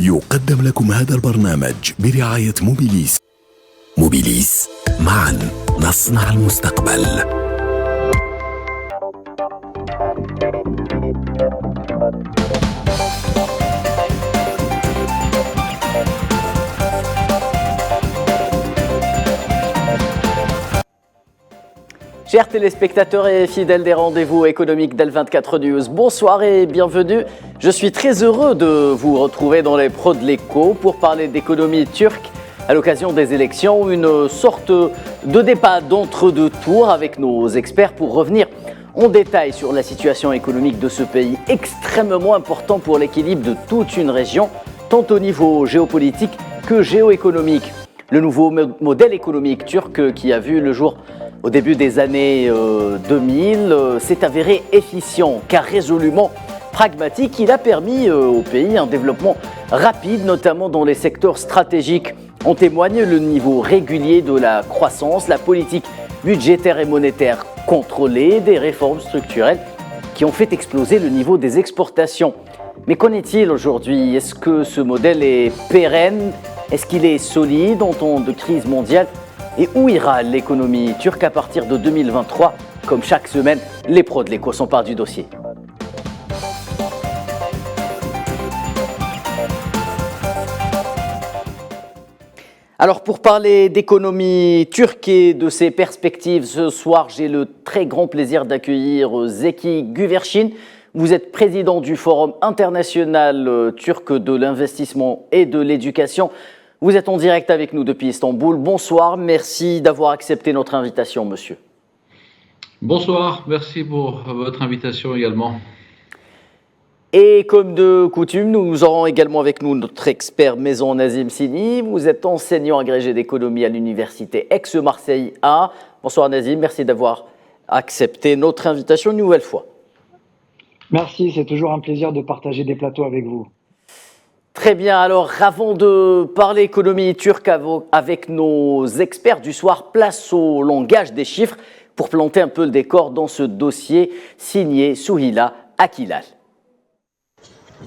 يقدم لكم هذا البرنامج برعاية موبيليس. موبيليس، معا نصنع المستقبل. Chers téléspectateurs et fidèles des rendez-vous économiques d'El24 News, bonsoir et bienvenue. Je suis très heureux de vous retrouver dans les pros de l'écho pour parler d'économie turque à l'occasion des élections. Une sorte de débat d'entre-deux tours avec nos experts pour revenir en détail sur la situation économique de ce pays extrêmement important pour l'équilibre de toute une région, tant au niveau géopolitique que géoéconomique. Le nouveau modèle économique turc qui a vu le jour au début des années 2000 s'est avéré efficient car résolument pragmatique. Il a permis au pays un développement rapide, notamment dans les secteurs stratégiques. En témoigne le niveau régulier de la croissance, la politique budgétaire et monétaire contrôlée, des réformes structurelles qui ont fait exploser le niveau des exportations. Mais qu'en est-il aujourd'hui? Est-ce que ce modèle est pérenne? Est-ce qu'il est solide en temps de crise mondiale? Et où ira l'économie turque à partir de 2023? Comme chaque semaine, les pros de l'écho s'emparent du dossier. Alors pour parler d'économie turque et de ses perspectives, ce soir j'ai le très grand plaisir d'accueillir Zeki Güvercin. Vous êtes président du Forum international turc de l'investissement et de l'éducation. Vous êtes en direct avec nous depuis Istanbul. Bonsoir, merci d'avoir accepté notre invitation, monsieur. Bonsoir, merci pour votre invitation également. Et comme de coutume, nous aurons également avec nous notre expert maison Nazim Sini. Vous êtes enseignant agrégé d'économie à l'université Aix-Marseille A. Bonsoir Nazim, merci d'avoir accepté notre invitation une nouvelle fois. Merci, c'est toujours un plaisir de partager des plateaux avec vous. Très bien, alors avant de parler économie turque avec nos experts du soir, place au langage des chiffres pour planter un peu le décor dans ce dossier signé Souhila Akilal.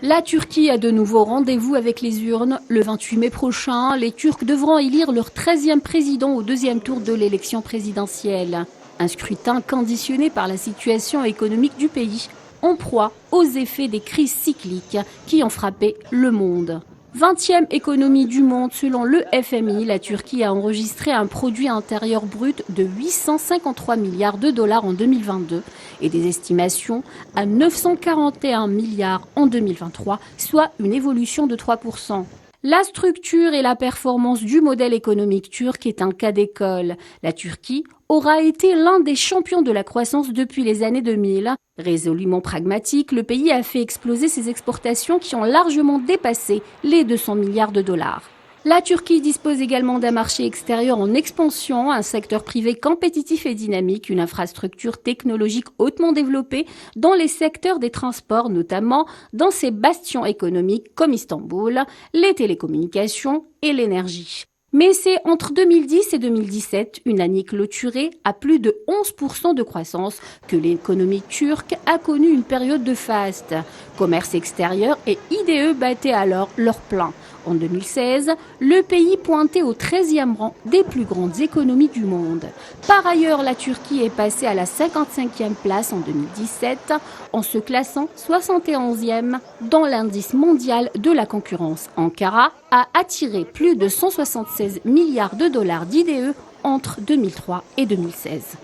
La Turquie a de nouveau rendez-vous avec les urnes. Le 28 mai prochain, les Turcs devront élire leur 13e président au deuxième tour de l'élection présidentielle. Un scrutin conditionné par la situation économique du pays, en proie aux effets des crises cycliques qui ont frappé le monde. 20e économie du monde selon le FMI, la Turquie a enregistré un produit intérieur brut de 853 milliards de dollars en 2022 et des estimations à 941 milliards en 2023, soit une évolution de 3%. La structure et la performance du modèle économique turc est un cas d'école. La Turquie aura été l'un des champions de la croissance depuis les années 2000. Résolument pragmatique, le pays a fait exploser ses exportations qui ont largement dépassé les 200 milliards de dollars. La Turquie dispose également d'un marché extérieur en expansion, un secteur privé compétitif et dynamique, une infrastructure technologique hautement développée dans les secteurs des transports, notamment dans ses bastions économiques comme Istanbul, les télécommunications et l'énergie. Mais c'est entre 2010 et 2017, une année clôturée à plus de 11% de croissance, que l'économie turque a connu une période de faste. Commerce extérieur et IDE battaient alors leur plein. En 2016, le pays pointait au 13e rang des plus grandes économies du monde. Par ailleurs, la Turquie est passée à la 55e place en 2017, en se classant 71e dans l'indice mondial de la concurrence. Ankara a attiré plus de 176 milliards de dollars d'IDE entre 2003 et 2016.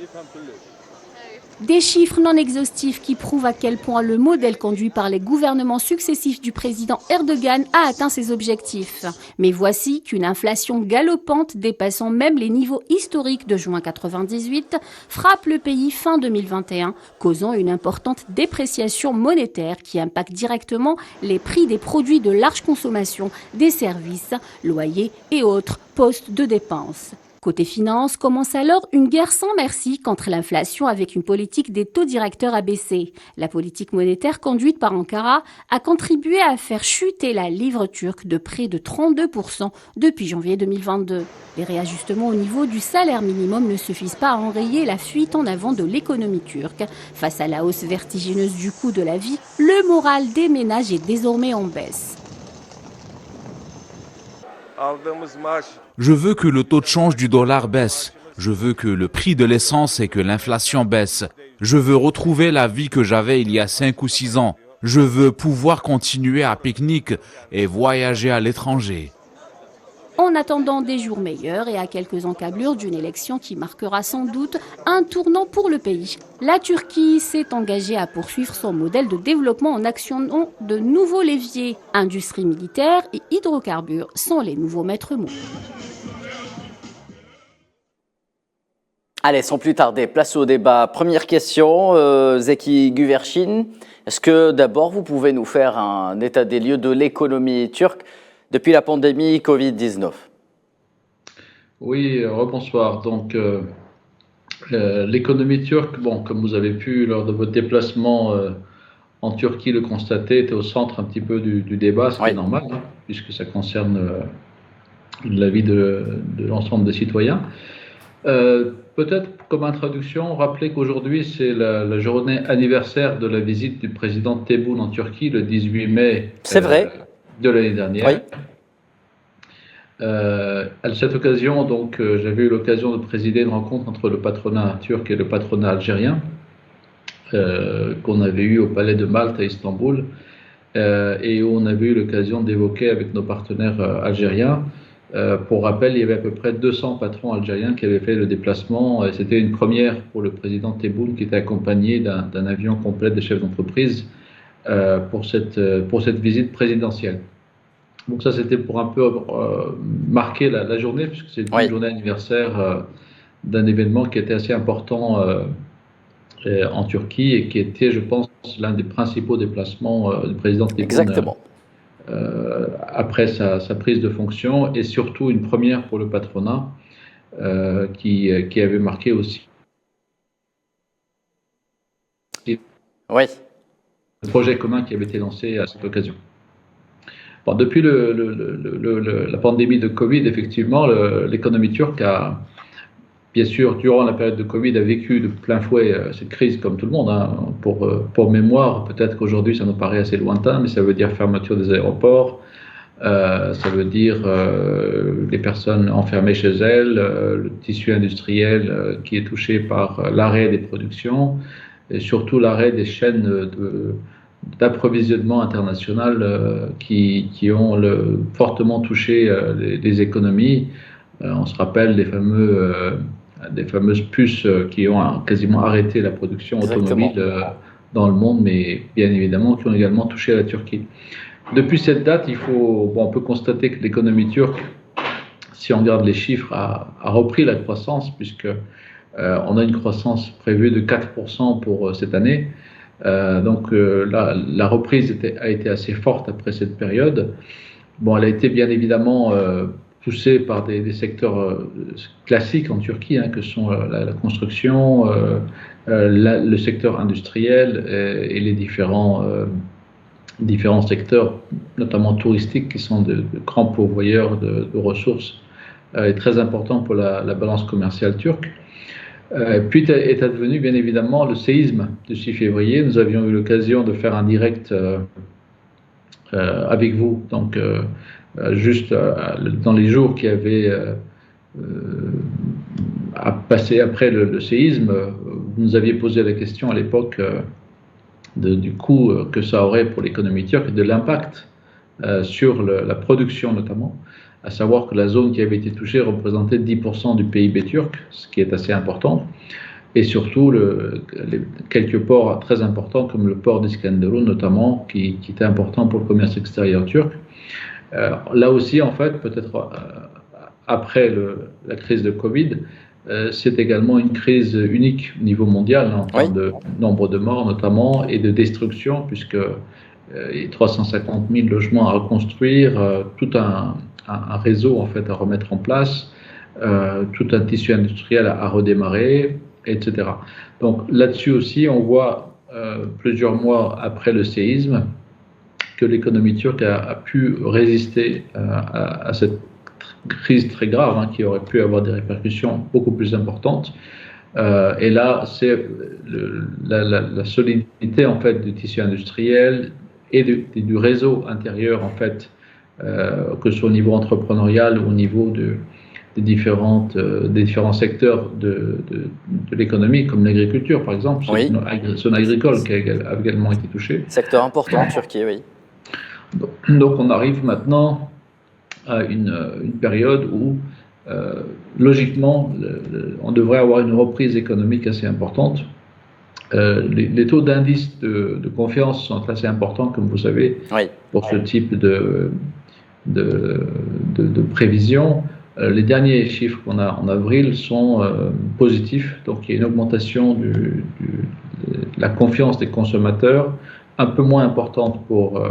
Des chiffres non exhaustifs qui prouvent à quel point le modèle conduit par les gouvernements successifs du président Erdogan a atteint ses objectifs. Mais voici qu'une inflation galopante dépassant même les niveaux historiques de juin 1998 frappe le pays fin 2021, causant une importante dépréciation monétaire qui impacte directement les prix des produits de large consommation, des services, loyers et autres postes de dépenses. Côté finance, commence alors une guerre sans merci contre l'inflation avec une politique des taux directeurs abaissés. La politique monétaire conduite par Ankara a contribué à faire chuter la livre turque de près de 32% depuis janvier 2022. Les réajustements au niveau du salaire minimum ne suffisent pas à enrayer la fuite en avant de l'économie turque. Face à la hausse vertigineuse du coût de la vie, le moral des ménages est désormais en baisse. Je veux que le taux de change du dollar baisse. Je veux que le prix de l'essence et que l'inflation baissent. Je veux retrouver la vie que j'avais il y a 5 ou 6 ans. Je veux pouvoir continuer à pique-nique et voyager à l'étranger. En attendant des jours meilleurs et à quelques encablures d'une élection qui marquera sans doute un tournant pour le pays, la Turquie s'est engagée à poursuivre son modèle de développement en actionnant de nouveaux leviers. Industrie militaire et hydrocarbures sont les nouveaux maîtres mots. Allez, sans plus tarder, place au débat. Première question, Zeki Güvercin. Est-ce que d'abord vous pouvez nous faire un état des lieux de l'économie turque depuis la pandémie Covid-19? Oui, rebonsoir. Donc, l'économie turque, bon, comme vous avez pu lors de votre déplacement en Turquie le constater, était au centre un petit peu du débat, ce qui est normal, hein, puisque ça concerne la vie de l'ensemble des citoyens. Peut-être comme introduction, rappeler qu'aujourd'hui c'est la journée anniversaire de la visite du président Tebboune en Turquie le 18 mai de l'année dernière. Oui. À cette occasion, donc, j'avais eu l'occasion de présider une rencontre entre le patronat turc et le patronat algérien qu'on avait eu au Palais de Malte à Istanbul et où on avait eu l'occasion d'évoquer avec nos partenaires algériens. Pour rappel, il y avait à peu près 200 patrons algériens qui avaient fait le déplacement. C'était une première pour le président Tebboune qui était accompagné d'un avion complet des chefs d'entreprise pour cette visite présidentielle. Donc ça, c'était pour un peu marquer la journée, puisque c'est une journée anniversaire d'un événement qui était assez important en Turquie et qui était, je pense, l'un des principaux déplacements du président Tebboune. Exactement. Après sa prise de fonction, et surtout une première pour le patronat qui avait marqué aussi le projet commun qui avait été lancé à cette occasion. Bon, depuis la pandémie de Covid, effectivement, l'économie turque a, bien sûr, durant la période de Covid, a vécu de plein fouet cette crise comme tout le monde. Hein. Pour mémoire, peut-être qu'aujourd'hui ça nous paraît assez lointain, mais ça veut dire fermeture des aéroports, ça veut dire les personnes enfermées chez elles, le tissu industriel qui est touché par l'arrêt des productions et surtout l'arrêt des chaînes d'approvisionnement international qui ont fortement touché les économies. On se rappelle des fameuses puces qui ont quasiment arrêté la production automobile dans le monde, mais bien évidemment qui ont également touché la Turquie. Depuis cette date, on peut constater que l'économie turque, si on regarde les chiffres, a repris la croissance, puisque on a une croissance prévue de 4% pour cette année. Donc la reprise a été assez forte après cette période. Bon, elle a été bien évidemment poussée par des secteurs classiques en Turquie, hein, que sont la construction, le secteur industriel et les différents secteurs, notamment touristiques, qui sont de grands pourvoyeurs de ressources et très importants pour la balance commerciale turque. Puis est advenu bien évidemment le séisme du 6 février. Nous avions eu l'occasion de faire un direct avec vous, donc juste dans les jours qui avaient passé après le séisme. Vous nous aviez posé la question à l'époque du coût que ça aurait pour l'économie turque et de l'impact sur la production notamment, à savoir que la zone qui avait été touchée représentait 10% du PIB turc, ce qui est assez important, et surtout quelques ports très importants comme le port d'Iskenderun notamment, qui était important pour le commerce extérieur turc. Là aussi, en fait, peut-être après la crise de Covid, c'est également une crise unique au niveau mondial, en termes de nombre de morts notamment et de destruction, puisque il y a 350 000 logements à reconstruire, tout un réseau en fait à remettre en place, tout un tissu industriel à redémarrer, etc. Donc là-dessus aussi, on voit plusieurs mois après le séisme que l'économie turque a pu résister à cette crise très grave, hein, qui aurait pu avoir des répercussions beaucoup plus importantes. Et là, c'est la solidité en fait du tissu industriel et du réseau intérieur en fait que ce soit au niveau entrepreneurial ou au niveau des différents secteurs de l'économie, comme l'agriculture par exemple, Oui. zone agricole qui a également été touchée. Secteur important en Turquie, oui. Donc on arrive maintenant à une période où, logiquement, on devrait avoir une reprise économique assez importante. Les taux d'indice de confiance sont assez importants, comme vous savez, Oui. pour ce type de prévision. Les derniers chiffres qu'on a en avril sont positifs, donc il y a une augmentation de la confiance des consommateurs, un peu moins importante pour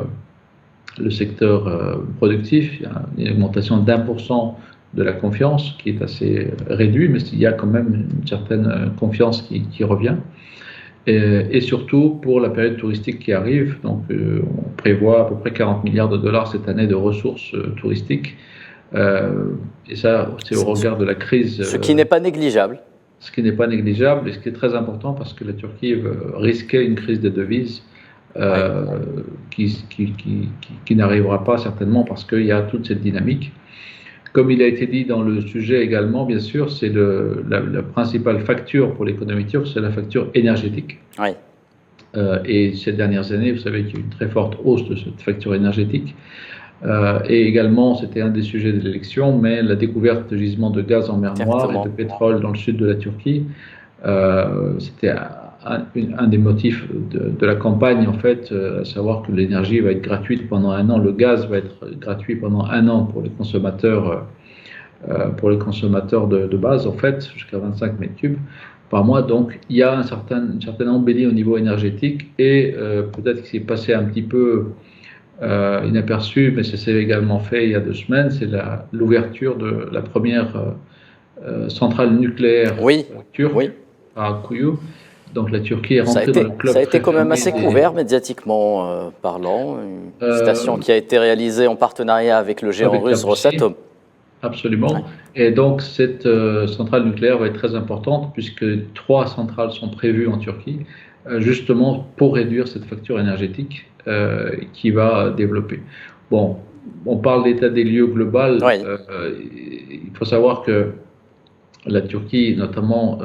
le secteur productif. Il y a une augmentation d'1% de la confiance qui est assez réduite, mais il y a quand même une certaine confiance qui revient. Et surtout pour la période touristique qui arrive, donc on prévoit à peu près 40 milliards de dollars cette année de ressources touristiques. Et ça, c'est au regard de la crise. Ce qui n'est pas négligeable. Ce qui n'est pas négligeable et ce qui est très important parce que la Turquie risquait une crise des devises qui n'arrivera pas certainement parce qu'il y a toute cette dynamique. Comme il a été dit dans le sujet également, bien sûr, c'est la principale facture pour l'économie turque, c'est la facture énergétique. Oui. Et ces dernières années, vous savez qu'il y a eu une très forte hausse de cette facture énergétique. Et également, c'était un des sujets de l'élection, mais la découverte de gisements de gaz en mer Noire et de pétrole dans le sud de la Turquie, c'était un des motifs de la campagne, en fait, à savoir que l'énergie va être gratuite pendant un an, le gaz va être gratuit pendant un an pour les consommateurs, de base, en fait, jusqu'à 25 mètres cubes par mois. Donc, il y a une certaine embellie au niveau énergétique et peut-être qu'il s'est passé un petit peu inaperçu, mais ça s'est également fait il y a 2 semaines, c'est l'ouverture de la première centrale nucléaire turque à Kuyu. Donc la Turquie est rentrée dans le club. Ça a été quand même assez couvert médiatiquement parlant, une station qui a été réalisée en partenariat avec le géant russe Rosatom. Absolument. Ouais. Et donc cette centrale nucléaire va être très importante puisque 3 centrales sont prévues en Turquie, justement pour réduire cette facture énergétique qui va développer. Bon, on parle d'état des lieux global. Oui. Il faut savoir que la Turquie, notamment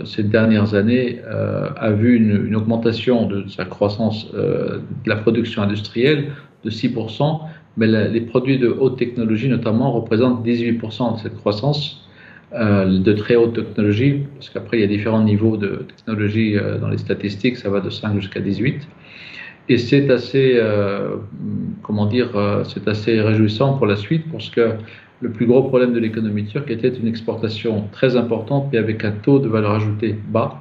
ces dernières années, a vu une augmentation de sa croissance de la production industrielle de 6%, mais les produits de haute technologie notamment représentent 18% de cette croissance de très haute technologie, parce qu'après il y a différents niveaux de technologie dans les statistiques, ça va de 5 jusqu'à 18. Et c'est assez, c'est assez réjouissant pour la suite, parce que le plus gros problème de l'économie turque était une exportation très importante, mais avec un taux de valeur ajoutée bas.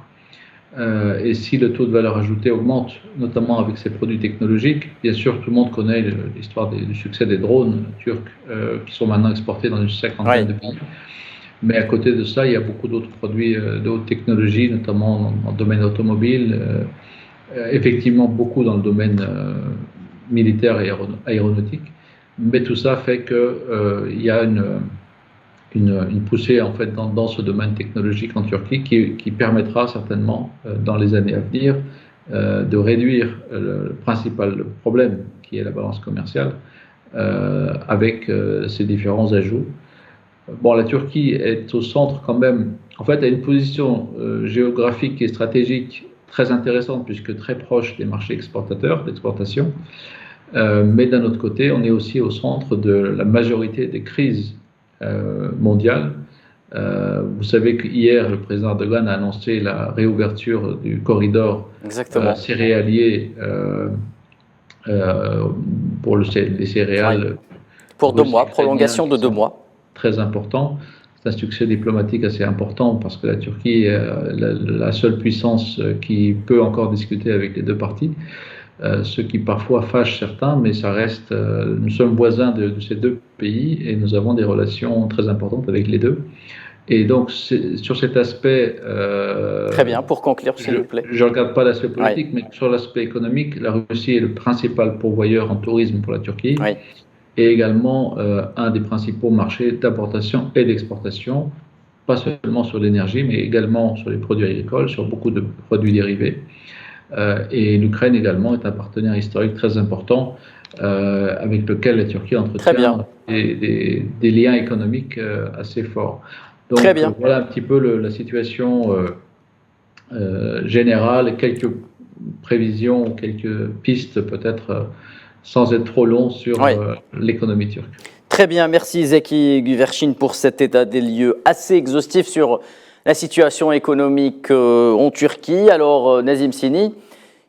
Et si le taux de valeur ajoutée augmente, notamment avec ces produits technologiques, bien sûr, tout le monde connaît l'histoire du succès des drones turcs qui sont maintenant exportés dans une 50aine de pays. Mais à côté de ça, il y a beaucoup d'autres produits de haute technologie, notamment dans le domaine automobile, effectivement beaucoup dans le domaine militaire et aéronautique. Mais tout ça fait qu'il y a une poussée en fait dans ce domaine technologique en Turquie qui permettra certainement dans les années à venir de réduire le principal problème qui est la balance commerciale avec ces différents ajouts. Bon, la Turquie est au centre quand même, en fait, a une position géographique et stratégique très intéressante puisque très proche des marchés exportateurs, d'exportation. Mais d'un autre côté, on est aussi au centre de la majorité des crises mondiales. Vous savez qu'hier, le président Erdogan a annoncé la réouverture du corridor céréalier pour les céréales. Pour 2 mois, prolongation de 2 mois. Très important. C'est un succès diplomatique assez important parce que la Turquie est la seule puissance qui peut encore discuter avec les 2 parties. Ce qui parfois fâche certains, mais ça reste, nous sommes voisins de ces 2 pays et nous avons des relations très importantes avec les 2. Et donc, sur cet aspect... Très bien, pour conclure, s'il vous plaît. Je ne regarde pas l'aspect politique, mais sur l'aspect économique, la Russie est le principal pourvoyeur en tourisme pour la Turquie et également un des principaux marchés d'importation et d'exportation, pas seulement sur l'énergie, mais également sur les produits agricoles, sur beaucoup de produits dérivés. Et l'Ukraine également est un partenaire historique très important avec lequel la Turquie entretient des liens économiques assez forts. Donc Très bien. voilà un petit peu la situation générale, quelques prévisions, quelques pistes peut-être sans être trop long sur l'économie turque. Très bien, merci Zeki Güvercin pour cet état des lieux assez exhaustif sur la situation économique en Turquie. Alors Nazim Sini,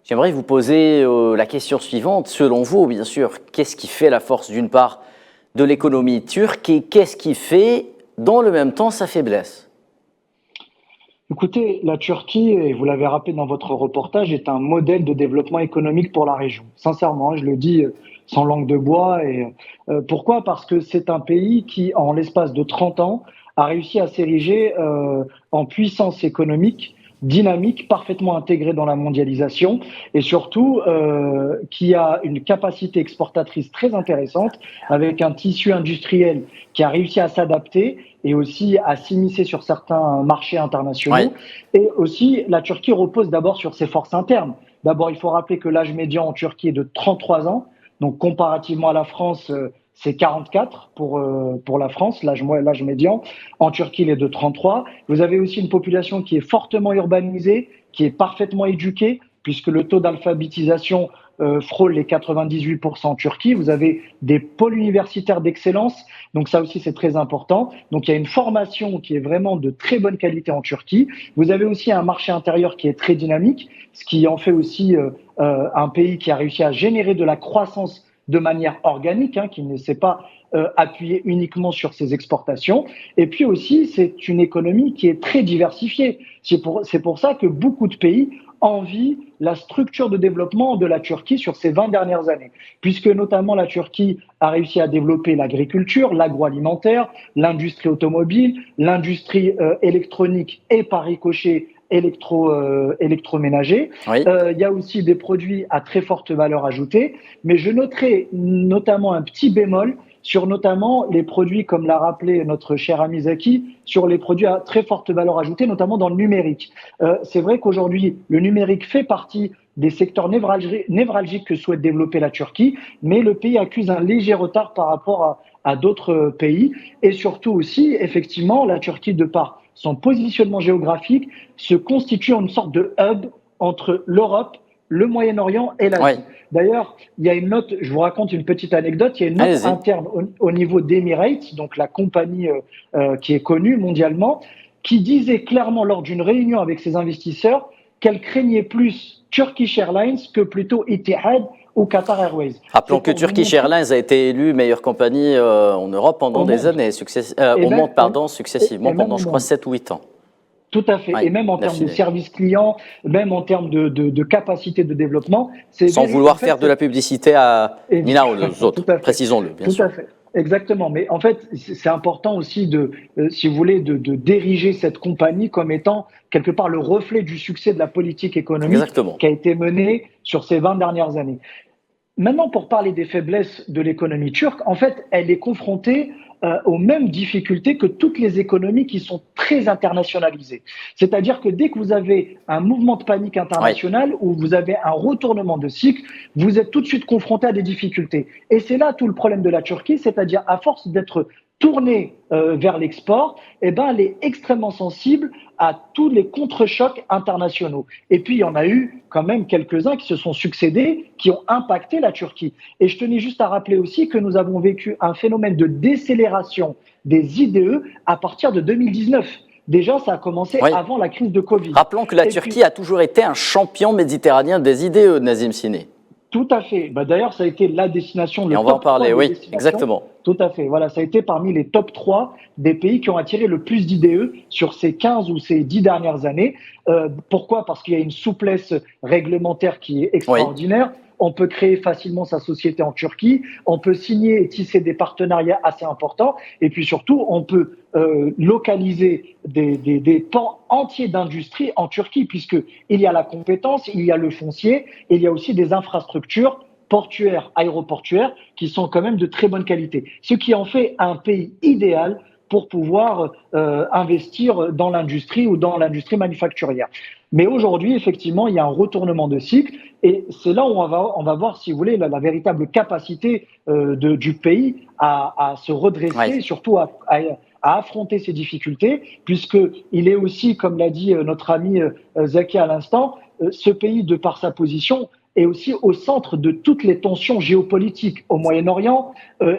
j'aimerais vous poser la question suivante. Selon vous, bien sûr, qu'est-ce qui fait la force d'une part de l'économie turque et qu'est-ce qui fait dans le même temps sa faiblesse? Écoutez, la Turquie, et vous l'avez rappelé dans votre reportage, est un modèle de développement économique pour la région. Sincèrement, je le dis sans langue de bois. Et pourquoi? Parce que c'est un pays qui, en l'espace de 30 ans, a réussi à s'ériger en puissance économique, dynamique, parfaitement intégrée dans la mondialisation et surtout qui a une capacité exportatrice très intéressante avec un tissu industriel qui a réussi à s'adapter et aussi à s'immiscer sur certains marchés internationaux. Oui. Et aussi, la Turquie repose d'abord sur ses forces internes. D'abord, il faut rappeler que l'âge médian en Turquie est de 33 ans. Donc, comparativement à la France, c'est 44 pour la France, l'âge médian. En Turquie, il est de 33. Vous avez aussi une population qui est fortement urbanisée, qui est parfaitement éduquée, puisque le taux d'alphabétisation frôle les 98% en Turquie. Vous avez des pôles universitaires d'excellence, donc ça aussi c'est très important. Donc il y a une formation qui est vraiment de très bonne qualité en Turquie. Vous avez aussi un marché intérieur qui est très dynamique, ce qui en fait aussi un pays qui a réussi à générer de la croissance de manière organique, qui ne s'est pas appuyé uniquement sur ses exportations. Et puis aussi, c'est une économie qui est très diversifiée. C'est pour ça que beaucoup de pays envient la structure de développement de la Turquie sur ces 20 dernières années, puisque notamment la Turquie a réussi à développer l'agriculture, l'agroalimentaire, l'industrie automobile, l'industrie électronique et par ricochet électroménager. Oui. Il y a aussi des produits à très forte valeur ajoutée, mais je noterai notamment un petit bémol sur notamment les produits, comme l'a rappelé notre cher ami Zaki, sur les produits à très forte valeur ajoutée, notamment dans le numérique. C'est vrai qu'aujourd'hui, le numérique fait partie des secteurs névralgiques que souhaite développer la Turquie, mais le pays accuse un léger retard par rapport à d'autres pays. Et surtout aussi, effectivement, la Turquie, de par son positionnement géographique, se constitue en une sorte de hub entre l'Europe, le Moyen-Orient et l'Asie. Oui. D'ailleurs, il y a une note, je vous raconte une petite anecdote, il y a une note interne au niveau d'Emirates, donc la compagnie qui est connue mondialement, qui disait clairement lors d'une réunion avec ses investisseurs qu'elle craignait plus Turkish Airlines que plutôt Etihad ou Qatar Airways. Rappelons que Turkish Airlines a été élue meilleure compagnie en Europe pendant des années, au monde, successivement, pendant je crois 7 ou 8 ans. Tout à fait. Et même en termes de service client, même en termes de capacité de développement. Sans vouloir faire de la publicité à Nina ou aux autres, précisons-le, bien sûr. Tout à fait. Exactement. Mais en fait, c'est important aussi si vous voulez, de diriger cette compagnie comme étant quelque part le reflet du succès de la politique économique qui a été menée sur ces 20 dernières années. Maintenant, pour parler des faiblesses de l'économie turque, en fait, elle est confrontée aux mêmes difficultés que toutes les économies qui sont très internationalisées. C'est-à-dire que dès que vous avez un mouvement de panique international ou vous avez un retournement de cycle, vous êtes tout de suite confronté à des difficultés. Et c'est là tout le problème de la Turquie, c'est-à-dire à force d'être tournée vers l'export, elle est extrêmement sensible à tous les contre-chocs internationaux. Et puis, il y en a eu quand même quelques-uns qui se sont succédés, qui ont impacté la Turquie. Et je tenais juste à rappeler aussi que nous avons vécu un phénomène de décélération des IDE à partir de 2019. Déjà, ça a commencé avant la crise de Covid. Rappelons que la Turquie a toujours été un champion méditerranéen des IDE, Nazim Sini. Tout à fait. D'ailleurs, ça a été la destination. Et on va en parler, oui, exactement. Tout à fait. Voilà, ça a été parmi les top 3 des pays qui ont attiré le plus d'IDE sur ces 15 ou ces 10 dernières années. Pourquoi? Parce qu'il y a une souplesse réglementaire qui est extraordinaire. On peut créer facilement sa société en Turquie, on peut signer et tisser des partenariats assez importants, et puis surtout, on peut localiser des pans entiers d'industrie en Turquie, puisqu'il y a la compétence, il y a le foncier, et il y a aussi des infrastructures portuaires, aéroportuaires, qui sont quand même de très bonne qualité. Ce qui en fait un pays idéal pour pouvoir investir dans l'industrie ou dans l'industrie manufacturière. Mais aujourd'hui, effectivement, il y a un retournement de cycle et c'est là où on va voir, si vous voulez, la véritable capacité du pays à se redresser, surtout à affronter ces difficultés, puisqu'il est aussi, comme l'a dit notre ami Zaki à l'instant, ce pays, de par sa position, est aussi au centre de toutes les tensions géopolitiques au Moyen-Orient,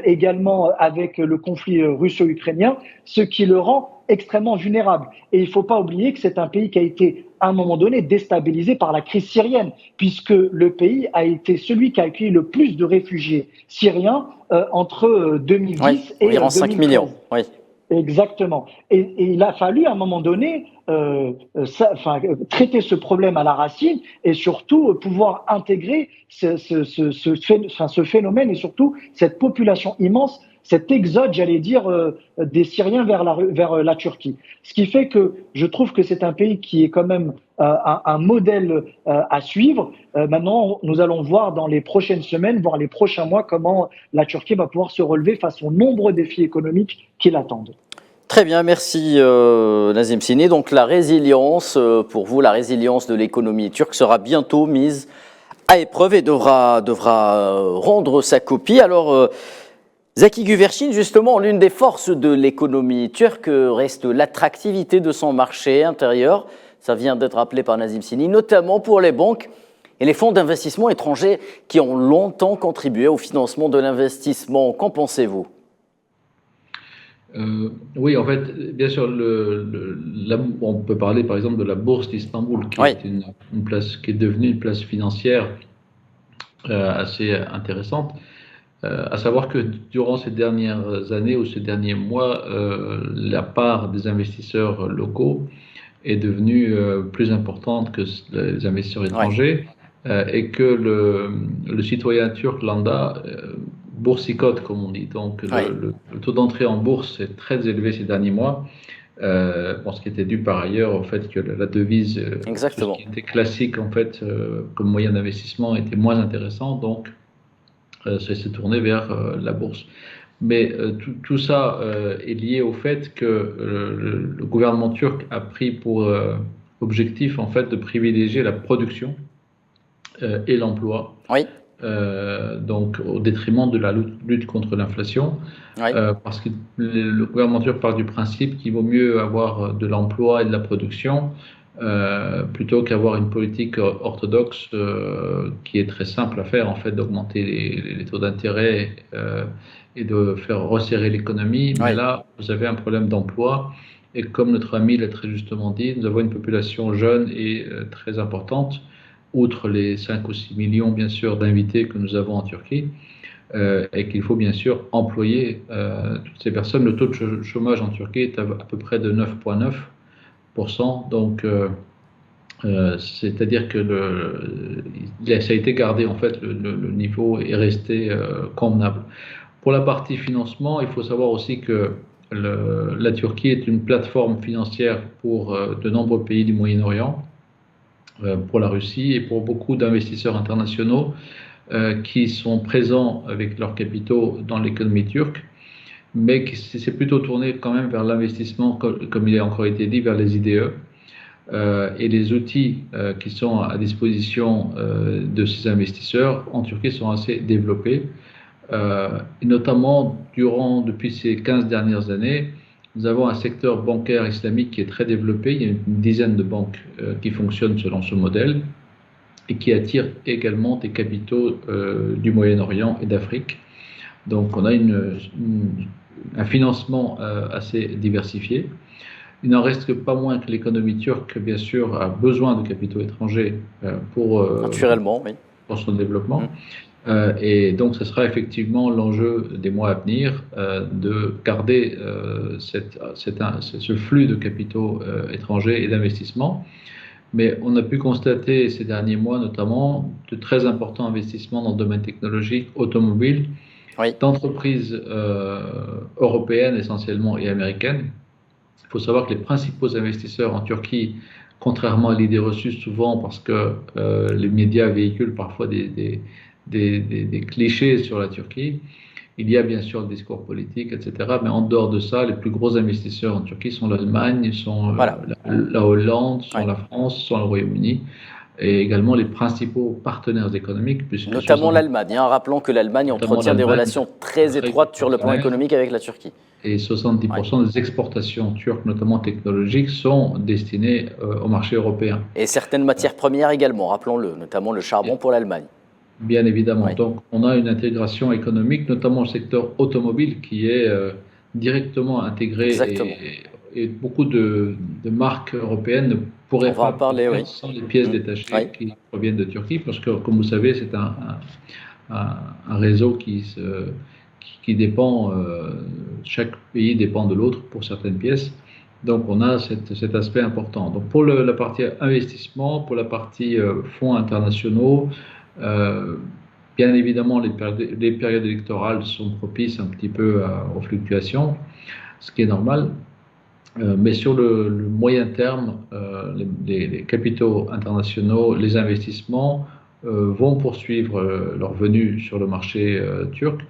également avec le conflit russo-ukrainien, ce qui le rend extrêmement vulnérable. Et il ne faut pas oublier que c'est un pays qui a été, à un moment donné, déstabilisé par la crise syrienne, puisque le pays a été celui qui a accueilli le plus de réfugiés syriens entre 2010 et 2013. 5 millions, oui. Exactement. Et il a fallu, à un moment donné, traiter ce problème à la racine et surtout pouvoir intégrer ce phénomène et surtout cette population immense, cet exode, j'allais dire, des Syriens vers la Turquie. Ce qui fait que je trouve que c'est un pays qui est quand même un modèle à suivre. Maintenant, nous allons voir dans les prochaines semaines, voire les prochains mois, comment la Turquie va pouvoir se relever face aux nombreux défis économiques qui l'attendent. Très bien, merci Nazim Sini. Donc la résilience, pour vous, la résilience de l'économie turque sera bientôt mise à épreuve et devra rendre sa copie. Alors, Zaki Güvercin, justement, l'une des forces de l'économie turque reste l'attractivité de son marché intérieur. Ça vient d'être rappelé par Nazim Sini, notamment pour les banques et les fonds d'investissement étrangers qui ont longtemps contribué au financement de l'investissement. Qu'en pensez-vous ? Oui, en fait, bien sûr, on peut parler par exemple de la bourse d'Istanbul, qui est une place, qui est devenue une place financière assez intéressante. À savoir que durant ces dernières années ou ces derniers mois, la part des investisseurs locaux est devenue plus importante que les investisseurs étrangers, et que le citoyen turc lambda boursicote, comme on dit. Donc, le taux d'entrée en bourse est très élevé ces derniers mois, ce qui était dû par ailleurs au fait que la devise, ce qui était classique en fait comme moyen d'investissement, était moins intéressant. Donc, ça s'est tourné vers la bourse. Mais tout ça est lié au fait que le gouvernement turc a pris pour objectif en fait de privilégier la production et l'emploi. Donc au détriment de la lutte contre l'inflation, parce que le gouvernement turc part du principe qu'il vaut mieux avoir de l'emploi et de la production plutôt qu'avoir une politique orthodoxe qui est très simple à faire, en fait, d'augmenter les taux d'intérêt et de faire resserrer l'économie. Mais là, vous avez un problème d'emploi, et comme notre ami l'a très justement dit, nous avons une population jeune et très importante, outre les 5 ou 6 millions, bien sûr, d'invités que nous avons en Turquie, et qu'il faut bien sûr employer toutes ces personnes. Le taux de chômage en Turquie est à peu près de 9,9%. Donc, c'est-à-dire que ça a été gardé, en fait, le niveau est resté convenable. Pour la partie financement, il faut savoir aussi que la Turquie est une plateforme financière pour de nombreux pays du Moyen-Orient, pour la Russie et pour beaucoup d'investisseurs internationaux qui sont présents avec leurs capitaux dans l'économie turque, mais qui s'est plutôt tourné quand même vers l'investissement, comme il a encore été dit, vers les IDE. Et les outils qui sont à disposition de ces investisseurs en Turquie sont assez développés. Et notamment, depuis ces 15 dernières années, nous avons un secteur bancaire islamique qui est très développé. Il y a une dizaine de banques qui fonctionnent selon ce modèle et qui attirent également des capitaux du Moyen-Orient et d'Afrique. Donc on a un financement assez diversifié. Il n'en reste que pas moins que l'économie turque, bien sûr, a besoin de capitaux étrangers naturellement, pour son développement. Et donc, ce sera effectivement l'enjeu des mois à venir de garder ce flux de capitaux étrangers et d'investissements. Mais on a pu constater ces derniers mois, notamment, de très importants investissements dans le domaine technologique, automobile, d'entreprises européennes essentiellement et américaines. Il faut savoir que les principaux investisseurs en Turquie, contrairement à l'idée reçue souvent, parce que les médias véhiculent parfois des clichés sur la Turquie, Il y a bien sûr le discours politique, etc. Mais en dehors de ça, les plus gros investisseurs en Turquie sont l'Allemagne, sont Voilà. la Hollande, sont Ouais. la France, sont le Royaume-Uni, et également les principaux partenaires économiques. Puisque Notamment l'Allemagne. Rappelons que l'Allemagne entretient des relations très étroites sur le plan économique avec la Turquie. Et 70% des exportations turques, notamment technologiques, sont destinées au marché européen. Et certaines matières premières également, rappelons-le, notamment le charbon pour l'Allemagne. Bien évidemment. Oui. Donc, on a une intégration économique, notamment le secteur automobile, qui est directement intégré. Exactement. Et beaucoup de marques européennes ne pourraient On va pas en parler, oui. sans les pièces détachées Oui. qui proviennent de Turquie, parce que, comme vous savez, c'est un réseau qui dépend, chaque pays dépend de l'autre pour certaines pièces. Donc, on a cet aspect important. Donc, pour la partie investissement, pour la partie fonds internationaux, bien évidemment, les périodes électorales sont propices un petit peu aux fluctuations, ce qui est normal. Mais sur le moyen terme, les capitaux internationaux, les investissements vont poursuivre leur venue sur le marché turc,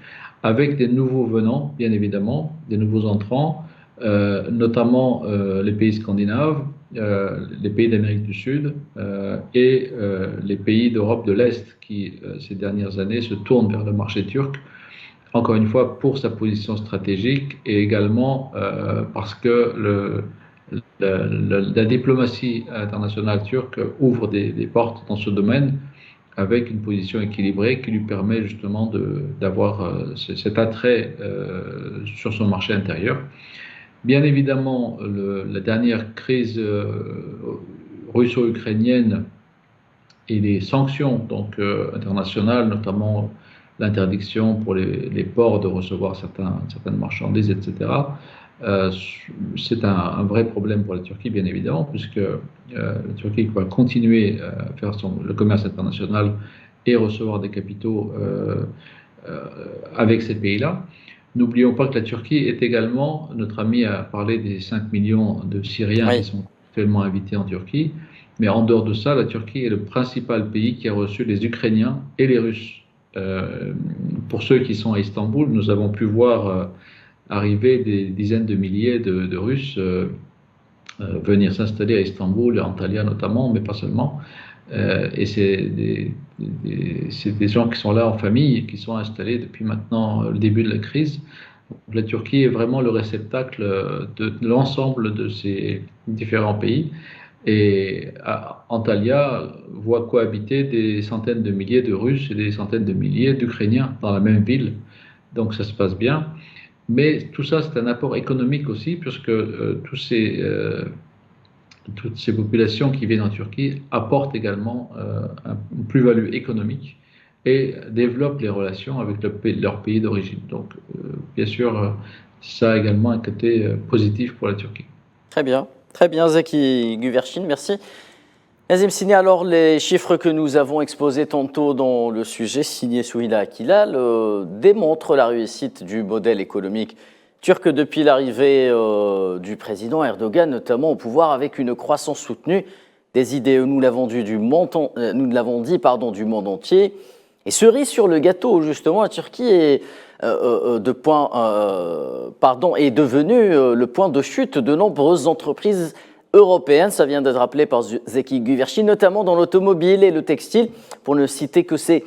avec des nouveaux venants, bien évidemment, des nouveaux entrants, notamment les pays scandinaves, les pays d'Amérique du Sud et les pays d'Europe de l'Est qui, ces dernières années, se tournent vers le marché turc, encore une fois pour sa position stratégique et également parce que la diplomatie internationale turque ouvre des portes dans ce domaine, avec une position équilibrée qui lui permet justement d'avoir cet attrait sur son marché intérieur. Bien évidemment, la dernière crise russo-ukrainienne et les sanctions internationales, notamment l'interdiction pour les ports de recevoir certaines marchandises, etc., c'est un vrai problème pour la Turquie, bien évidemment, puisque la Turquie va continuer à faire le commerce international et recevoir des capitaux avec ces pays-là. N'oublions pas que la Turquie est également, notre ami a parlé des 5 millions de Syriens qui sont actuellement invités en Turquie, mais en dehors de ça, la Turquie est le principal pays qui a reçu les Ukrainiens et les Russes. Pour ceux qui sont à Istanbul, nous avons pu voir arriver des dizaines de milliers de Russes venir s'installer à Istanbul, à Antalya notamment, mais pas seulement. Et c'est des gens qui sont là en famille, qui sont installés depuis maintenant le début de la crise. Donc, la Turquie est vraiment le réceptacle de l'ensemble de ces différents pays. Et Antalya voit cohabiter des centaines de milliers de Russes et des centaines de milliers d'Ukrainiens dans la même ville. Donc ça se passe bien. Mais tout ça, c'est un apport économique aussi, puisque toutes ces populations qui viennent en Turquie apportent également une plus-value économique et développent les relations avec leur pays d'origine. Donc, bien sûr, ça a également un côté positif pour la Turquie. Très bien, Zeki Güvercin, merci. Nazim Sini, alors les chiffres que nous avons exposés tantôt dans le sujet signé Souhila Akilal démontrent la réussite du modèle économique turc depuis l'arrivée du président Erdogan, notamment au pouvoir, avec une croissance soutenue des idées, nous l'avons dit, du monde entier. Et cerise sur le gâteau, justement, la Turquie est devenue le point de chute de nombreuses entreprises européennes. Ça vient d'être rappelé par Zeki Güvercin, notamment dans l'automobile et le textile, pour ne citer que ces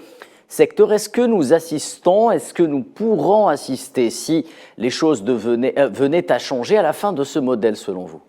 secteurs. Est-ce que nous pourrons assister, si les choses venaient à changer à la fin de ce modèle, selon vous ?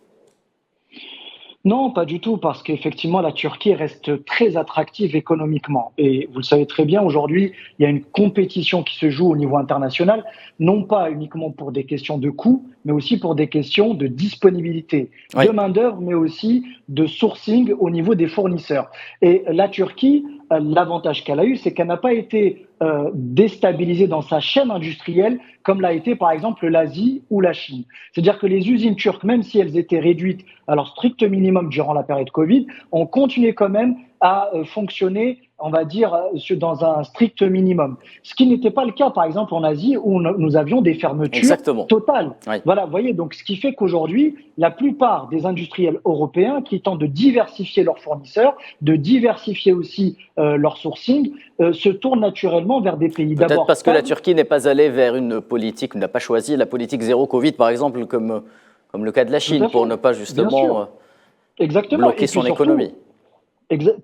Non, pas du tout, parce qu'effectivement, la Turquie reste très attractive économiquement. Et vous le savez très bien, aujourd'hui, il y a une compétition qui se joue au niveau international, non pas uniquement pour des questions de coûts, mais aussi pour des questions de disponibilité, de main-d'œuvre, mais aussi de sourcing au niveau des fournisseurs. Et la Turquie, l'avantage qu'elle a eu, c'est qu'elle n'a pas été déstabilisée dans sa chaîne industrielle comme l'a été par exemple l'Asie ou la Chine. C'est-à-dire que les usines turques, même si elles étaient réduites à leur strict minimum durant la période Covid, ont continué quand même à fonctionner, on va dire, dans un strict minimum. Ce qui n'était pas le cas, par exemple, en Asie, où nous avions des fermetures Exactement. totales. Oui. Voilà, vous voyez, donc ce qui fait qu'aujourd'hui, la plupart des industriels européens qui tentent de diversifier leurs fournisseurs, de diversifier aussi leur sourcing, se tournent naturellement vers des pays Peut-être d'abord parce que la stables. Turquie n'est pas allée vers une politique, n'a pas choisi la politique zéro Covid, par exemple, comme le cas de la Tout Chine, à fait. pour ne pas Bien justement sûr. Exactement. bloquer Et puis son surtout, économie.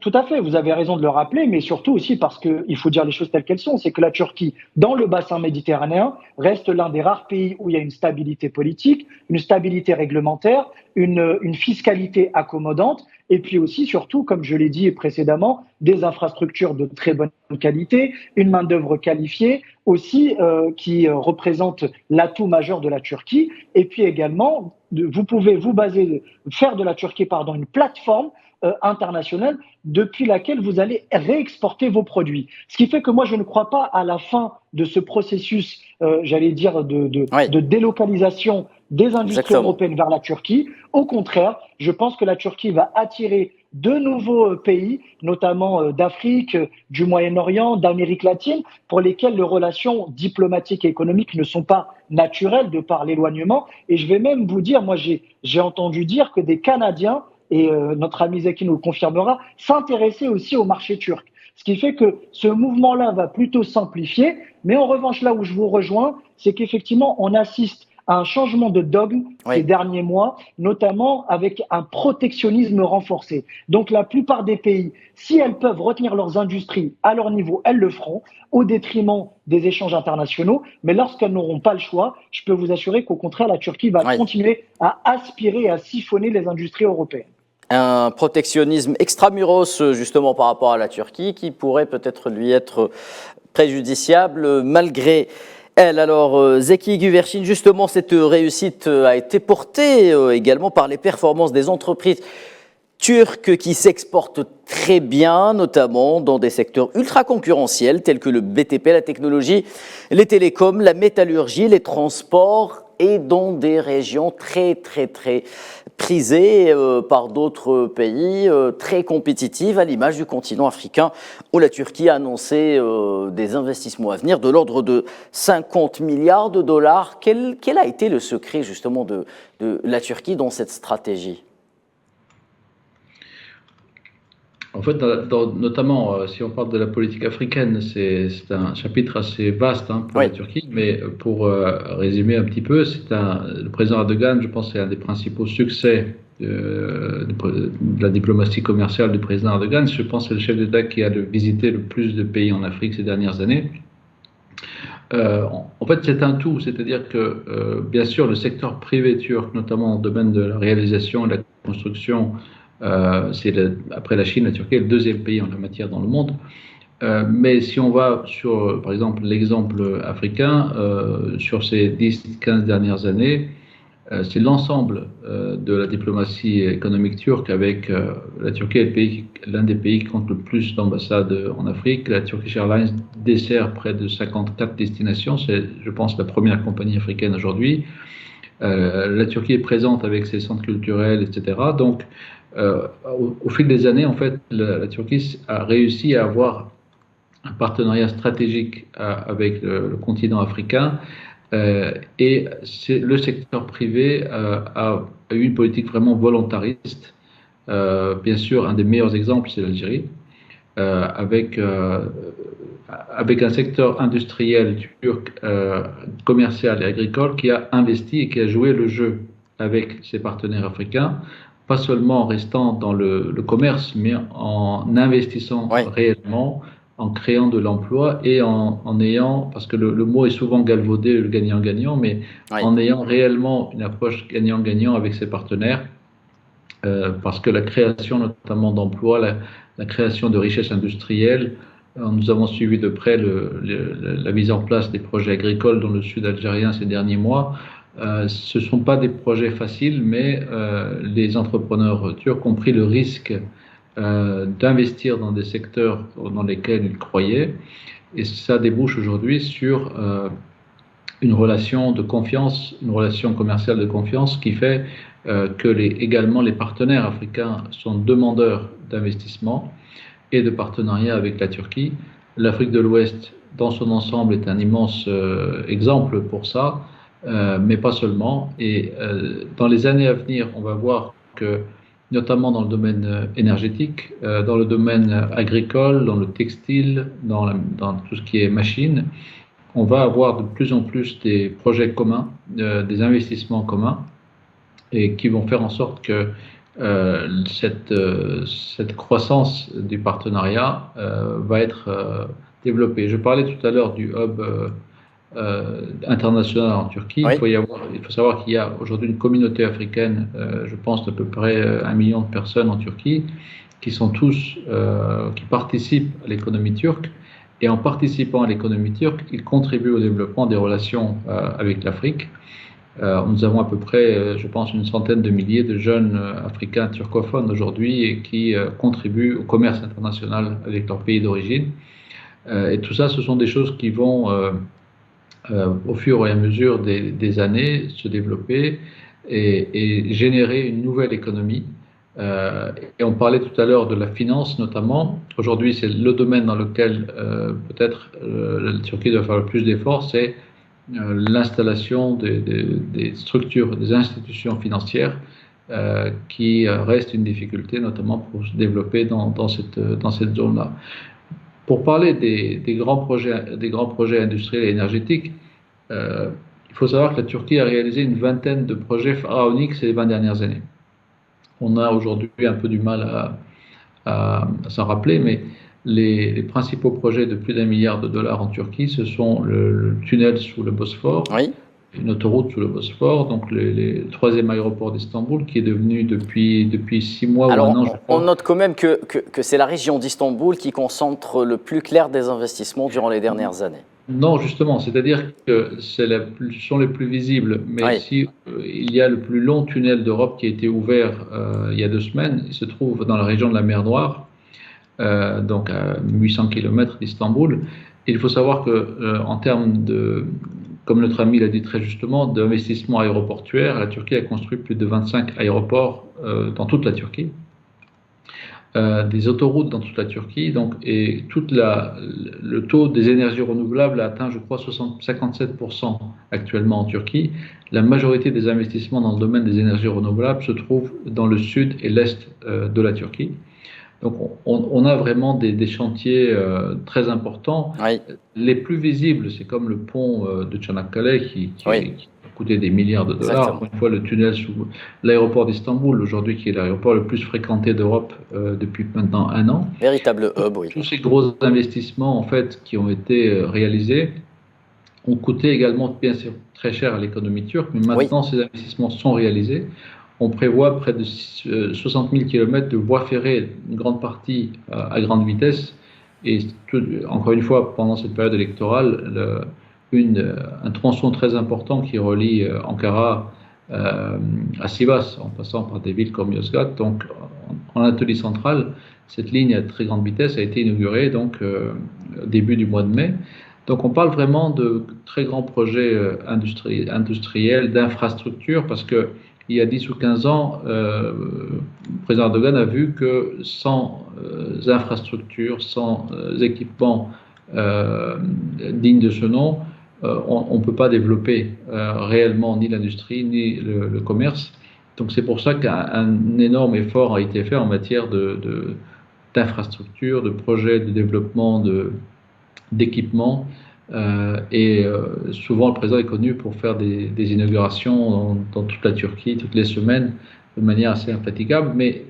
Tout à fait, vous avez raison de le rappeler, mais surtout aussi parce qu'il faut dire les choses telles qu'elles sont, c'est que la Turquie, dans le bassin méditerranéen, reste l'un des rares pays où il y a une stabilité politique, une stabilité réglementaire, une fiscalité accommodante, et puis aussi, surtout, comme je l'ai dit précédemment, des infrastructures de très bonne qualité, une main-d'œuvre qualifiée aussi qui représente l'atout majeur de la Turquie, et puis également, vous pouvez vous baser, faire de la Turquie, pardon, une plateforme internationale depuis laquelle vous allez réexporter vos produits. Ce qui fait que moi, je ne crois pas à la fin de ce processus, j'allais dire, de délocalisation des industries Exactement. européennes vers la Turquie. Au contraire, je pense que la Turquie va attirer de nouveaux pays, notamment d'Afrique, du Moyen-Orient, d'Amérique latine, pour lesquels les relations diplomatiques et économiques ne sont pas naturelles de par l'éloignement. Et je vais même vous dire, moi j'ai entendu dire que des Canadiens, et notre ami Zeki nous le confirmera, s'intéresser aussi au marché turc. Ce qui fait que ce mouvement-là va plutôt s'amplifier. Mais en revanche, là où je vous rejoins, c'est qu'effectivement, on assiste à un changement de dogme ces derniers mois, notamment avec un protectionnisme renforcé. Donc la plupart des pays, si elles peuvent retenir leurs industries à leur niveau, elles le feront, au détriment des échanges internationaux. Mais lorsqu'elles n'auront pas le choix, je peux vous assurer qu'au contraire, la Turquie va continuer à aspirer, à siphonner les industries européennes. Un protectionnisme extramuros, justement, par rapport à la Turquie, qui pourrait peut-être lui être préjudiciable malgré elle. Alors, Zeki Güvercin, justement, cette réussite a été portée également par les performances des entreprises turques qui s'exportent très bien, notamment dans des secteurs ultra concurrentiels tels que le BTP, la technologie, les télécoms, la métallurgie, les transports, et dans des régions très prisées par d'autres pays, très compétitives, à l'image du continent africain, où la Turquie a annoncé des investissements à venir de l'ordre de 50 milliards de dollars. Quel a été le secret justement de la Turquie dans cette stratégie ? En fait, notamment, si on parle de la politique africaine, c'est un chapitre assez vaste pour la Turquie, mais pour résumer un petit peu, le président Erdogan, je pense, c'est un des principaux succès de la diplomatie commerciale du président Erdogan. Je pense que c'est le chef d'État qui a visité le plus de pays en Afrique ces dernières années. En fait, c'est un tout, c'est-à-dire que, bien sûr, le secteur privé turc, notamment dans le domaine de la réalisation et de la construction, après la Chine, la Turquie est le deuxième pays en la matière dans le monde. Mais si on va sur, par exemple, l'exemple africain, sur ces 10-15 dernières années, c'est l'ensemble de la diplomatie économique turque avec la Turquie est l'un des pays qui compte le plus d'ambassades en Afrique. La Turkish Airlines dessert près de 54 destinations. C'est, je pense, la première compagnie africaine aujourd'hui. La Turquie est présente avec ses centres culturels, etc. Donc, au fil des années, en fait, la Turquie a réussi à avoir un partenariat stratégique avec le continent africain et le secteur privé a eu une politique vraiment volontariste. Bien sûr, un des meilleurs exemples, c'est l'Algérie, avec un secteur industriel turc, commercial et agricole qui a investi et qui a joué le jeu avec ses partenaires africains, pas seulement en restant dans le commerce, mais en investissant réellement, en créant de l'emploi et en ayant, parce que le mot est souvent galvaudé, le gagnant-gagnant, mais en ayant réellement une approche gagnant-gagnant avec ses partenaires, parce que la création notamment d'emplois, la création de richesses industrielles, nous avons suivi de près la mise en place des projets agricoles dans le sud algérien ces derniers mois. Ce ne sont pas des projets faciles, mais les entrepreneurs turcs ont pris le risque d'investir dans des secteurs dans lesquels ils croyaient, et ça débouche aujourd'hui sur une relation de confiance, une relation commerciale de confiance qui fait que également les partenaires africains sont demandeurs d'investissement. et de partenariat avec la Turquie. L'Afrique de l'Ouest, dans son ensemble, est un immense exemple pour ça, mais pas seulement. Et dans les années à venir, on va voir que, notamment dans le domaine énergétique, dans le domaine agricole, dans le textile, dans tout ce qui est machine, on va avoir de plus en plus des projets communs, des investissements communs, et qui vont faire en sorte que cette croissance du partenariat va être développée. Je parlais tout à l'heure du hub international en Turquie. Oui. Il faut savoir qu'il y a aujourd'hui une communauté africaine, je pense d'à peu près 1 million de personnes en Turquie, qui sont tous, qui participent à l'économie turque. Et en participant à l'économie turque, ils contribuent au développement des relations avec l'Afrique. Nous avons à peu près, je pense, une centaine de milliers de jeunes africains turcophones aujourd'hui et qui contribuent au commerce international avec leur pays d'origine. Et tout ça, ce sont des choses qui vont, au fur et à mesure des années, se développer et générer une nouvelle économie. Et on parlait tout à l'heure de la finance notamment. Aujourd'hui, c'est le domaine dans lequel peut-être la Turquie doit faire le plus d'efforts, c'est l'installation des structures, des institutions financières qui reste une difficulté, notamment pour se développer dans cette zone-là. Pour parler des grands projets industriels et énergétiques, il faut savoir que la Turquie a réalisé une vingtaine de projets pharaoniques ces 20 dernières années. On a aujourd'hui un peu du mal à s'en rappeler, mais les principaux projets de plus d'1 milliard de dollars en Turquie, ce sont le tunnel sous le Bosphore, Oui. une autoroute sous le Bosphore, donc le 3e aéroport d'Istanbul, qui est devenu depuis 6 mois Alors, ou 1 an, je crois. on note quand même que c'est la région d'Istanbul qui concentre le plus clair des investissements durant les dernières années. Non, justement, c'est-à-dire que ce sont les plus visibles, mais Oui. si il y a le plus long tunnel d'Europe qui a été ouvert il y a 2 semaines, il se trouve dans la région de la mer Noire, donc à 800 km d'Istanbul. Il faut savoir que en termes de, comme notre ami l'a dit très justement, d'investissement aéroportuaire, la Turquie a construit plus de 25 aéroports dans toute la Turquie. Des autoroutes dans toute la Turquie, donc, et le taux des énergies renouvelables a atteint, je crois, 57% actuellement en Turquie. La majorité des investissements dans le domaine des énergies renouvelables se trouvent dans le sud et l'est de la Turquie. Donc on a vraiment des chantiers très importants. Oui. Les plus visibles, c'est comme le pont de Çanakkale qui Oui. qui a coûté des milliards de dollars. Exactement. Encore une fois, le tunnel sous l'aéroport d'Istanbul, aujourd'hui qui est l'aéroport le plus fréquenté d'Europe depuis maintenant 1 an. Véritable hub, oui. Tous ces gros investissements en fait qui ont été réalisés ont coûté également bien sûr très cher à l'économie turque, mais maintenant ces investissements sont réalisés. On prévoit près de 60 000 km de voies ferrées, une grande partie à grande vitesse. Et encore une fois, pendant cette période électorale, un tronçon très important qui relie Ankara à Sivas, en passant par des villes comme Yozgat. Donc, en Anatolie centrale, cette ligne à très grande vitesse a été inaugurée donc, début du mois de mai. Donc, on parle vraiment de très grands projets industriels, d'infrastructures, parce que il y a 10 ou 15 ans, le président Erdogan a vu que sans infrastructures, sans équipements dignes de ce nom, on ne peut pas développer réellement ni l'industrie ni le commerce. Donc c'est pour ça qu'un énorme effort a été fait en matière d'infrastructures, de projets de développement d'équipements. Souvent, le président est connu pour faire des inaugurations dans toute la Turquie, toutes les semaines, de manière assez infatigable. Mais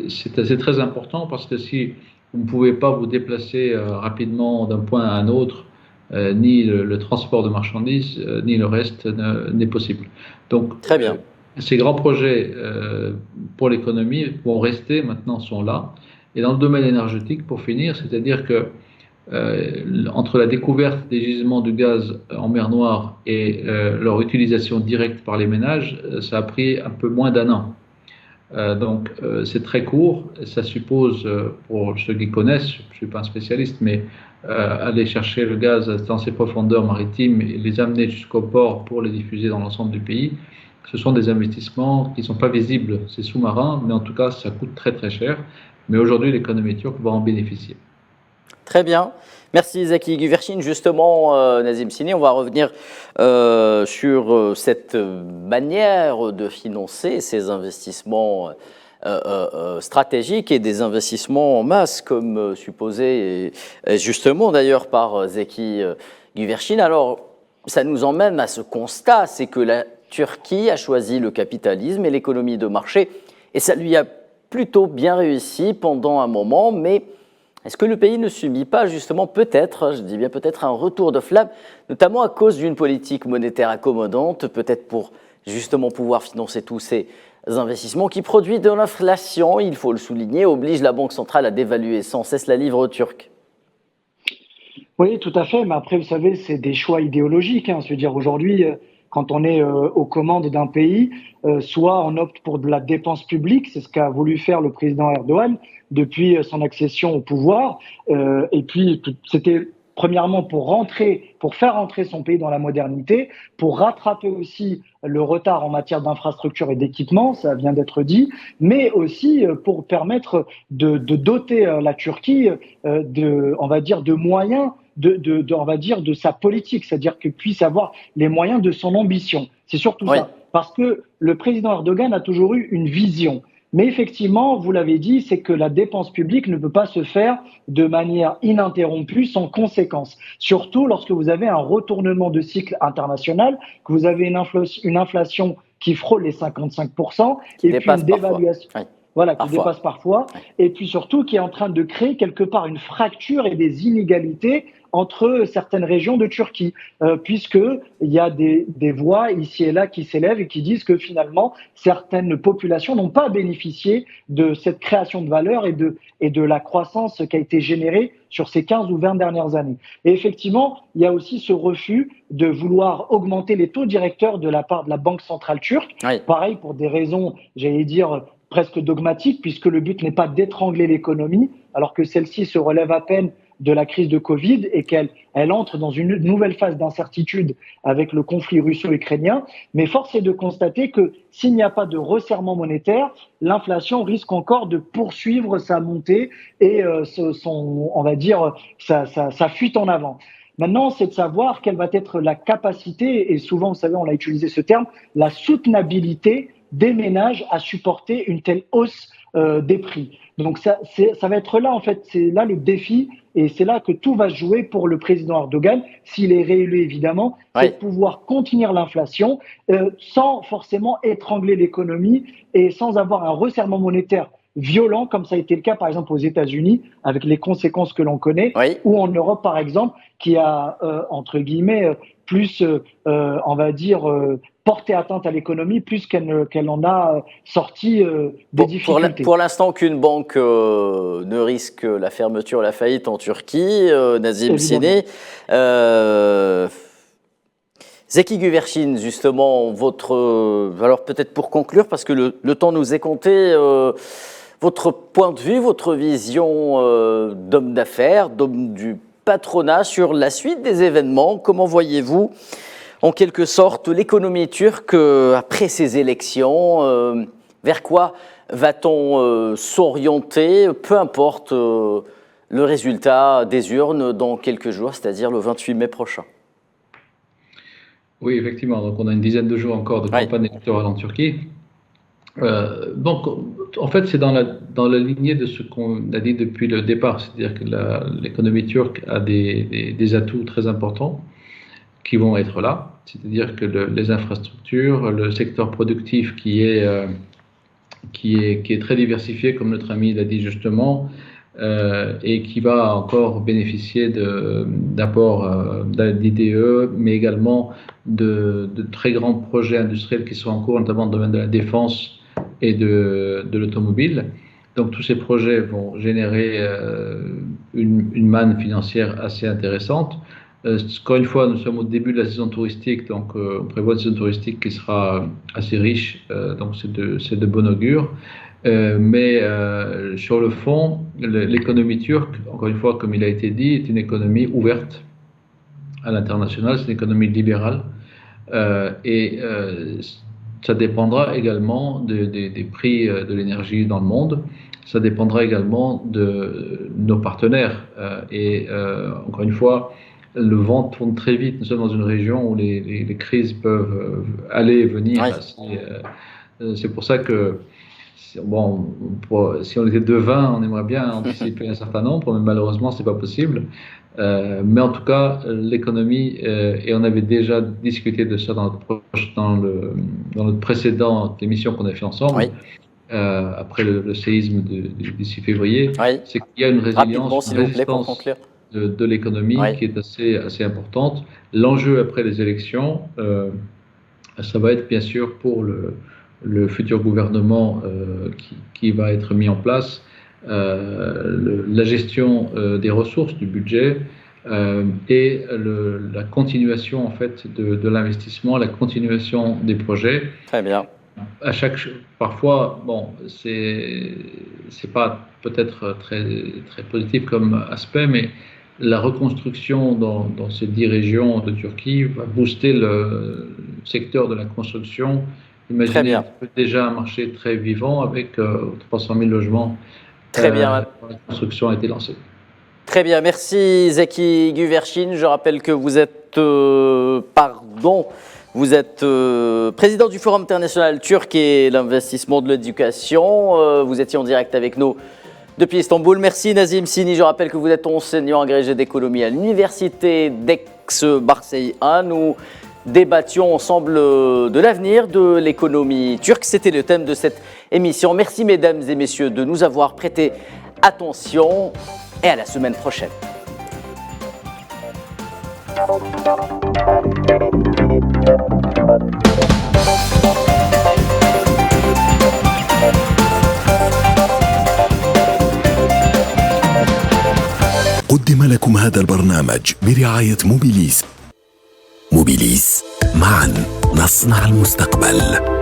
c'est très important parce que si vous ne pouvez pas vous déplacer rapidement d'un point à un autre, ni le transport de marchandises, ni le reste n'est possible. Donc, très bien. Ces grands projets pour l'économie vont rester, maintenant sont là. Et dans le domaine énergétique, pour finir, c'est-à-dire que entre la découverte des gisements de gaz en mer Noire et leur utilisation directe par les ménages, ça a pris un peu moins d'1 an. Donc c'est très court, ça suppose, pour ceux qui connaissent, je ne suis pas un spécialiste, mais aller chercher le gaz dans ses profondeurs maritimes et les amener jusqu'au port pour les diffuser dans l'ensemble du pays, ce sont des investissements qui ne sont pas visibles, c'est sous-marin, mais en tout cas ça coûte très très cher. Mais aujourd'hui, l'économie turque va en bénéficier. Très bien. Merci Zeki Güvercin. Justement, Nazim Sini, on va revenir sur cette manière de financer ces investissements stratégiques et des investissements en masse, comme supposé justement d'ailleurs par Zeki Güvercin. Alors, ça nous emmène à ce constat, c'est que la Turquie a choisi le capitalisme et l'économie de marché, et ça lui a plutôt bien réussi pendant un moment, mais est-ce que le pays ne subit pas justement peut-être, je dis bien peut-être, un retour de flamme, notamment à cause d'une politique monétaire accommodante, peut-être pour justement pouvoir financer tous ces investissements qui produisent de l'inflation, il faut le souligner, oblige la Banque centrale à dévaluer sans cesse la livre turque? Oui, tout à fait. Mais après, vous savez, c'est des choix idéologiques. Je veux dire, aujourd'hui, quand on est aux commandes d'un pays, soit on opte pour de la dépense publique, c'est ce qu'a voulu faire le président Erdogan depuis son accession au pouvoir. Et puis, c'était premièrement pour faire rentrer son pays dans la modernité, pour rattraper aussi le retard en matière d'infrastructure et d'équipement, ça vient d'être dit, mais aussi pour permettre de doter la Turquie on va dire, de moyens on va dire, de sa politique, c'est-à-dire qu'il puisse avoir les moyens de son ambition. C'est surtout ça. Parce que le président Erdogan a toujours eu une vision. Mais effectivement, vous l'avez dit, c'est que la dépense publique ne peut pas se faire de manière ininterrompue, sans conséquence. Surtout lorsque vous avez un retournement de cycle international, que vous avez une inflation qui frôle les 55%, et puis une dévaluation. Voilà, qui dépasse parfois, et puis surtout qui est en train de créer quelque part une fracture et des inégalités entre certaines régions de Turquie, puisqu'il y a des voix ici et là qui s'élèvent et qui disent que finalement certaines populations n'ont pas bénéficié de cette création de valeur et de la croissance qui a été générée sur ces 15 ou 20 dernières années. Et effectivement, il y a aussi ce refus de vouloir augmenter les taux directeurs de la part de la Banque centrale turque, pareil pour des raisons, j'allais dire, presque dogmatique, puisque le but n'est pas d'étrangler l'économie, alors que celle-ci se relève à peine de la crise de Covid et qu'elle entre dans une nouvelle phase d'incertitude avec le conflit russo-ukrainien. Mais force est de constater que s'il n'y a pas de resserrement monétaire, l'inflation risque encore de poursuivre sa montée et on va dire, sa fuite en avant. Maintenant, c'est de savoir quelle va être la capacité, et souvent, vous savez, on a utilisé ce terme, la soutenabilité des ménages à supporter une telle hausse des prix. Donc ça va être là, en fait, c'est là le défi, et c'est là que tout va se jouer pour le président Erdogan, s'il est réélu évidemment, c'est de pouvoir contenir l'inflation sans forcément étrangler l'économie et sans avoir un resserrement monétaire violent, comme ça a été le cas par exemple aux États-Unis, avec les conséquences que l'on connaît, ou en Europe par exemple, qui a entre guillemets plus, on va dire, porté atteinte à l'économie plus qu'elle en a sorti des difficultés. Pour l'instant, aucune banque ne risque la fermeture, la faillite en Turquie. Nazim Sini. Zeki Güvercin, justement, alors peut-être pour conclure, parce que le temps nous est compté, votre point de vue, votre vision d'homme d'affaires, d'homme du patronat sur la suite des événements, comment voyez-vous en quelque sorte l'économie turque après ces élections, vers quoi va-t-on s'orienter, peu importe le résultat des urnes dans quelques jours, c'est-à-dire le 28 mai prochain? Oui, effectivement, donc on a une dizaine de jours encore de campagne électorale en Turquie. Donc, en fait, c'est dans la lignée de ce qu'on a dit depuis le départ, c'est-à-dire que l'économie turque a des atouts très importants qui vont être là, c'est-à-dire que les infrastructures, le secteur productif qui est très diversifié, comme notre ami l'a dit justement, et qui va encore bénéficier d'apports d'IDE, mais également de très grands projets industriels qui sont en cours, notamment dans le domaine de la défense et de l'automobile. Donc tous ces projets vont générer une manne financière assez intéressante. Encore une fois, nous sommes au début de la saison touristique, donc on prévoit une saison touristique qui sera assez riche, donc c'est de bon augure. Mais sur le fond, l'économie turque, encore une fois, comme il a été dit, est une économie ouverte à l'international, c'est une économie libérale. Et ça dépendra également des prix de l'énergie dans le monde. Ça dépendra également de nos partenaires. Encore une fois, le vent tourne très vite. Nous sommes dans une région où les crises peuvent aller et venir. C'est pour ça que, bon, si on était devin, on aimerait bien anticiper un certain nombre, mais malheureusement, c'est pas possible. Mais en tout cas, l'économie, et on avait déjà discuté de ça dans notre précédente émission qu'on a fait ensemble, après le séisme du 6 février, c'est qu'il y a une résilience, de l'économie qui est assez importante. L'enjeu après les élections, ça va être bien sûr pour le futur gouvernement qui va être mis en place, la gestion des ressources du budget et la continuation en fait de l'investissement, la continuation des projets. Très bien. Parfois, bon, c'est pas peut-être très positif comme aspect, mais la reconstruction dans ces 10 régions de Turquie va booster le secteur de la construction. Imaginez déjà un marché très vivant avec 300 000 logements. Très bien. La construction a été lancée. Très bien, merci Zeki Güvercin. Je rappelle que vous êtes, président du Forum international turc et l'investissement de l'éducation. Vous étiez en direct avec nous depuis Istanbul. Merci Nazim Sini. Je rappelle que vous êtes enseignant agrégé d'économie à l'université d'Aix-Marseille 1. Nous débattions ensemble de l'avenir de l'économie turque. C'était le thème de cette émission. Merci mesdames et messieurs de nous avoir prêté attention et à la semaine prochaine. قدم لكم هذا البرنامج برعاية موبيليس. موبيليس، معا نصنع المستقبل.